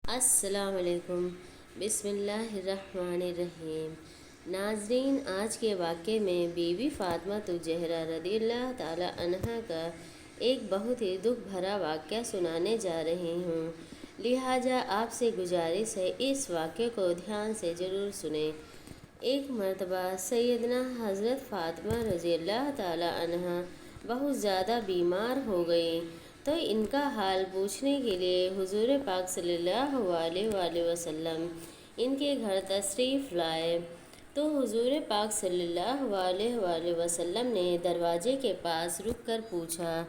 السلام علیکم۔ بسم اللہ الرحمن الرحیم۔ ناظرین، آج کے واقعے میں بی بی فاطمہ زہرا رضی اللہ تعالی عنہا کا ایک بہت ہی دکھ بھرا واقعہ سنانے جا رہی ہوں، لہٰذا آپ سے گزارش ہے اس واقعے کو دھیان سے ضرور سنیں۔ ایک مرتبہ سیدنا حضرت فاطمہ رضی اللہ تعالی عنہا بہت زیادہ بیمار ہو گئیں، تو ان کا حال پوچھنے کے لیے حضور پاک صلی اللہ علیہ وآلہ وسلم ان کے گھر تشریف لائے۔ تو حضور پاک صلی اللہ علیہ وآلہ وسلم نے دروازے کے پاس رک کر پوچھا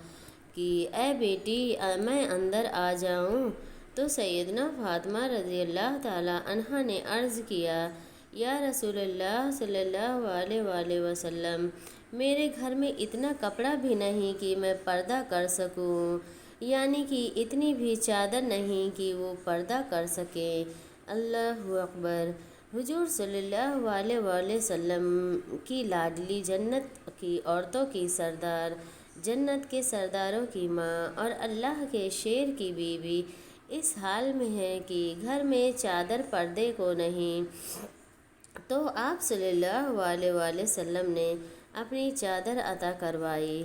کہ اے بیٹی، میں اندر آ جاؤں؟ تو سیدنا فاطمہ رضی اللہ تعالی عنہا نے عرض کیا، یا رسول اللہ صلی اللہ علیہ وآلہ وسلم، میرے گھر میں اتنا کپڑا بھی نہیں کہ میں پردہ کر سکوں، یعنی کہ اتنی بھی چادر نہیں کہ وہ پردہ کر سکے۔ اللہ اکبر۔ حضور صلی اللہ علیہ وآلہ وسلم کی لاڈلی، جنت کی عورتوں کی سردار، جنت کے سرداروں کی ماں اور اللہ کے شیر کی بیوی اس حال میں ہے کہ گھر میں چادر پردے کو نہیں، تو آپ صلی اللہ علیہ وآلہ وسلم نے اپنی چادر عطا کروائی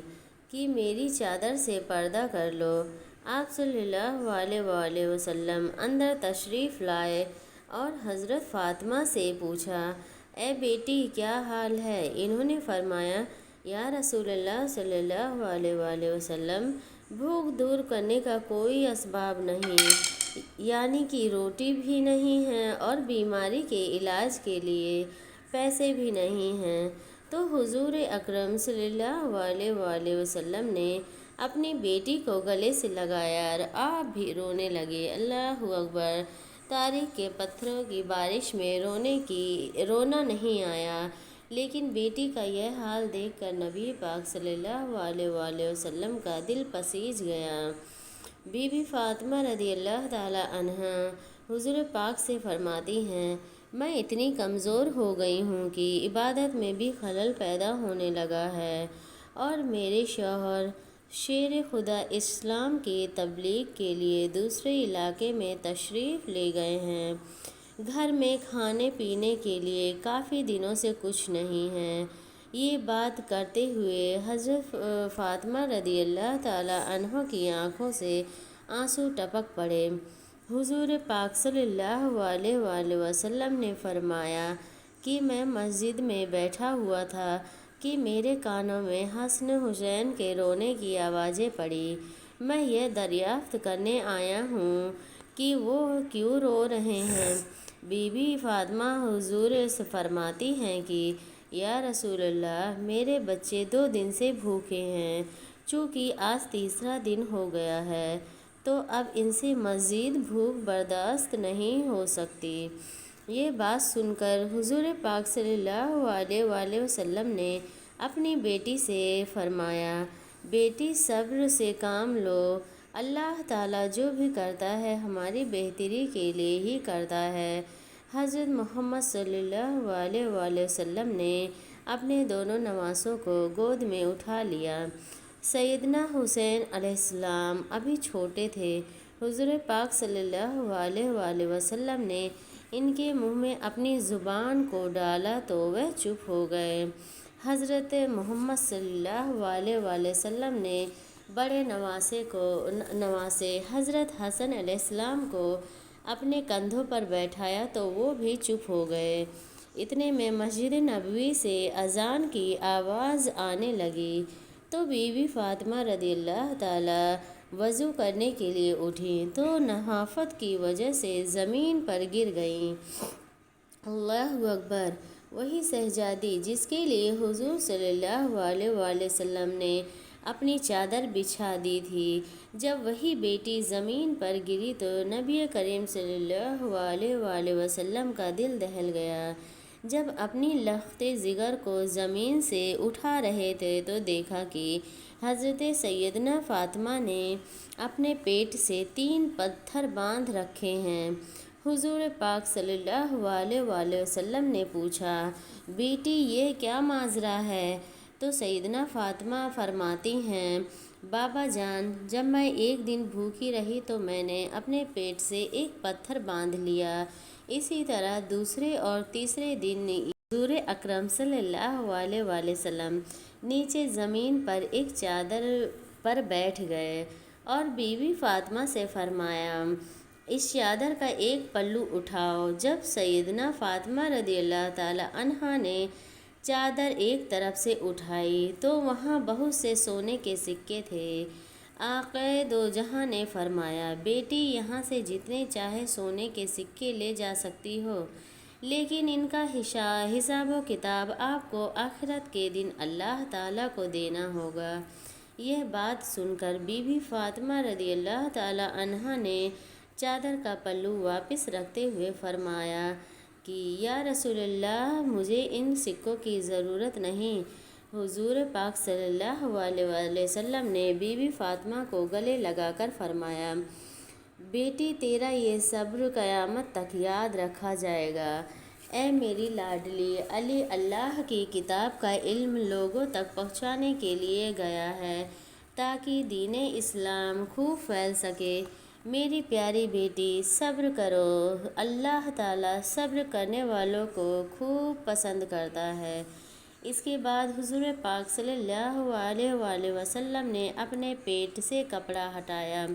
کہ میری چادر سے پردہ کر لو۔ آپ صلی اللہ علیہ وآلہ وسلم اندر تشریف لائے اور حضرت فاطمہ سے پوچھا، اے بیٹی، کیا حال ہے؟ انہوں نے فرمایا، یا رسول اللہ صلی اللہ علیہ وآلہ وسلم، بھوک دور کرنے کا کوئی اسباب نہیں، یعنی کہ روٹی بھی نہیں ہے اور بیماری کے علاج کے لیے پیسے بھی نہیں ہیں۔ تو حضور اکرم صلی اللہ علیہ وآلہ وسلم نے اپنی بیٹی کو گلے سے لگایا اور آپ بھی رونے لگے۔ اللہ اکبر۔ تاریخ کے پتھروں کی بارش میں رونا نہیں آیا، لیکن بیٹی کا یہ حال دیکھ کر نبی پاک صلی اللہ علیہ وآلہ وسلم کا دل پسیج گیا۔ بی بی فاطمہ رضی اللہ تعالی عنہا حضور پاک سے فرماتی ہیں، میں اتنی کمزور ہو گئی ہوں کہ عبادت میں بھی خلل پیدا ہونے لگا ہے، اور میرے شوہر شیر خدا اسلام کی تبلیغ کے لیے دوسرے علاقے میں تشریف لے گئے ہیں۔ گھر میں کھانے پینے کے لیے کافی دنوں سے کچھ نہیں ہے۔ یہ بات کرتے ہوئے حضرت فاطمہ رضی اللہ تعالی عنہا کی آنکھوں سے آنسو ٹپک پڑے۔ حضور پاک صلی اللہ علیہ وآلہ وسلم نے فرمایا کہ میں مسجد میں بیٹھا ہوا تھا کہ میرے کانوں میں حسن حسین کے رونے کی آوازیں پڑیں۔ میں یہ دریافت کرنے آیا ہوں کہ وہ کیوں رو رہے ہیں۔ بی بی فاطمہ حضور سے فرماتی ہیں کہ یا رسول اللہ، میرے بچے 2 دن سے بھوکے ہیں، چونکہ آج تیسرا دن ہو گیا ہے، تو اب ان سے مزید بھوک برداشت نہیں ہو سکتی۔ یہ بات سن کر حضور پاک صلی اللہ علیہ وآلہ وسلم نے اپنی بیٹی سے فرمایا، بیٹی، صبر سے کام لو، اللہ تعالیٰ جو بھی کرتا ہے ہماری بہتری کے لیے ہی کرتا ہے۔ حضرت محمد صلی اللہ علیہ وآلہ وسلم نے اپنے دونوں نواسوں کو گود میں اٹھا لیا۔ سیدنا حسین علیہ السلام ابھی چھوٹے تھے۔ حضور پاک صلی اللہ علیہ وآلہ وسلم نے ان کے منہ میں اپنی زبان کو ڈالا تو وہ چپ ہو گئے۔ حضرت محمد صلی اللہ علیہ وآلہ وسلم نے بڑے نواسے حضرت حسن علیہ السلام کو اپنے کندھوں پر بٹھایا تو وہ بھی چپ ہو گئے۔ اتنے میں مسجد نبوی سے اذان کی آواز آنے لگی، تو بی بی فاطمہ رضی اللہ تعالی وضو کرنے کے لیے اٹھیں تو نحافت کی وجہ سے زمین پر گر گئیں۔ اللہ اکبر۔ وہی شہزادی جس کے لیے حضور صلی اللہ علیہ وآلہ وسلم نے اپنی چادر بچھا دی تھی، جب وہی بیٹی زمین پر گری تو نبی کریم صلی اللہ علیہ وآلہ وسلم کا دل دہل گیا۔ جب اپنی لخت جگر کو زمین سے اٹھا رہے تھے تو دیکھا کہ حضرت سیدنا فاطمہ نے اپنے پیٹ سے 3 پتھر باندھ رکھے ہیں۔ حضور پاک صلی اللہ علیہ وآلہ وسلم نے پوچھا، بیٹی، یہ کیا ماجرا ہے؟ تو سیدنا فاطمہ فرماتی ہیں، بابا جان، جب میں ایک دن بھوکی رہی تو میں نے اپنے پیٹ سے ایک پتھر باندھ لیا۔ اسی طرح دوسرے اور تیسرے دن حضور اکرم صلی اللہ علیہ وآلہ وسلم نیچے زمین پر ایک چادر پر بیٹھ گئے اور بی بی فاطمہ سے فرمایا، اس چادر کا ایک پلو اٹھاؤ۔ جب سیدنا فاطمہ رضی اللہ تعالیٰ عنہا نے چادر ایک طرف سے اٹھائی تو وہاں بہت سے سونے کے سکے تھے۔ آقا دو جہاں نے فرمایا، بیٹی یہاں سے جتنے چاہے سونے کے سکے لے جا سکتی ہو، لیکن ان کا حساب و کتاب آپ کو آخرت کے دن اللہ تعالیٰ کو دینا ہوگا۔ یہ بات سن کر بی بی فاطمہ رضی اللہ تعالیٰ عنہا نے چادر کا پلو واپس رکھتے ہوئے فرمایا کہ یا رسول اللہ، مجھے ان سکوں کی ضرورت نہیں۔ حضور پاک صلی اللہ علیہ وآلہ وسلم نے بی بی فاطمہ کو گلے لگا کر فرمایا، بیٹی تیرا یہ صبر قیامت تک یاد رکھا جائے گا۔ اے میری لاڈلی، علی اللہ کی کتاب کا علم لوگوں تک پہنچانے کے لیے گیا ہے تاکہ دین اسلام خوب پھیل سکے۔ میری پیاری بیٹی، صبر کرو، اللہ تعالیٰ صبر کرنے والوں کو خوب پسند کرتا ہے۔ اس کے بعد حضور پاک صلی اللہ علیہ وآلہ وسلم نے اپنے پیٹ سے کپڑا ہٹایا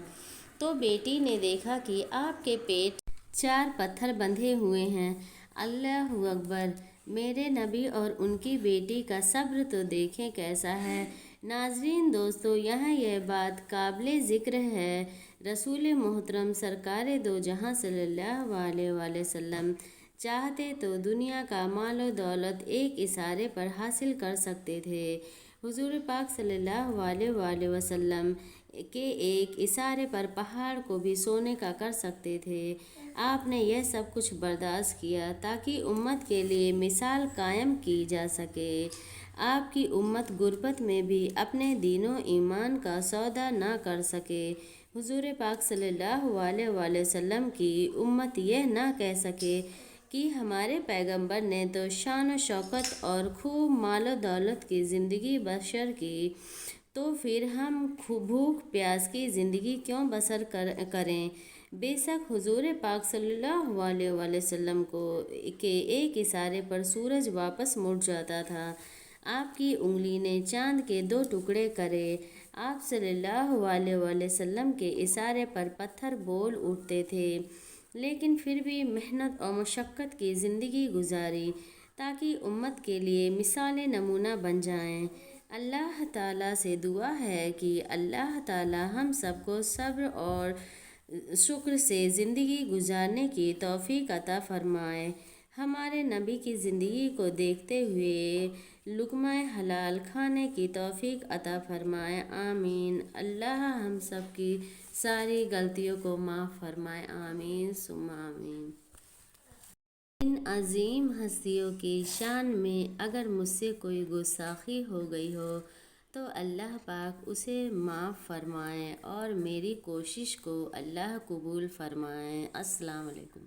تو بیٹی نے دیکھا کہ آپ کے پیٹ 4 پتھر بندھے ہوئے ہیں۔ اللہ اکبر! میرے نبی اور ان کی بیٹی کا صبر تو دیکھیں کیسا ہے۔ ناظرین دوستو، یہاں یہ بات قابل ذکر ہے، رسول محترم سرکار دو جہاں صلی اللہ علیہ وآلہ وسلم چاہتے تو دنیا کا مال و دولت ایک اشارے پر حاصل کر سکتے تھے۔ حضور پاک صلی اللہ علیہ وآلہ وسلم کے ایک اشارے پر پہاڑ کو بھی سونے کا کر سکتے تھے۔ آپ نے یہ سب کچھ برداشت کیا تاکہ امت کے لیے مثال قائم کی جا سکے۔ آپ کی امت غربت میں بھی اپنے دین و ایمان کا سودا نہ کر سکے۔ حضور پاک صلی اللہ علیہ وآلہ وسلم کی امت یہ نہ کہہ سکے کہ ہمارے پیغمبر نے تو شان و شوکت اور خوب مال و دولت کی زندگی بسر کی، تو پھر ہم بھوک پیاس کی زندگی کیوں بسر کریں۔ بے شک حضور پاک صلی اللہ علیہ وآلہ وسلم کے ایک اشارے پر سورج واپس مڑ جاتا تھا۔ آپ کی انگلی نے چاند کے 2 ٹکڑے کرے۔ آپ صلی اللہ علیہ وآلہ وسلم کے اشارے پر پتھر بول اٹھتے تھے، لیکن پھر بھی محنت اور مشقت کی زندگی گزاری تاکہ امت کے لیے مثال نمونہ بن جائیں۔ اللہ تعالیٰ سے دعا ہے کہ اللہ تعالیٰ ہم سب کو صبر اور شکر سے زندگی گزارنے کی توفیق عطا فرمائے۔ ہمارے نبی کی زندگی کو دیکھتے ہوئے لقمہ حلال کھانے کی توفیق عطا فرمائے، آمین۔ اللہ ہم سب کی ساری غلطیوں کو معاف فرمائے، آمین ثم آمین۔ ان عظیم ہستیوں کی شان میں اگر مجھ سے کوئی گستاخی ہو گئی ہو تو اللہ پاک اسے معاف فرمائے اور میری کوشش کو اللہ قبول فرمائے۔ السلام علیکم۔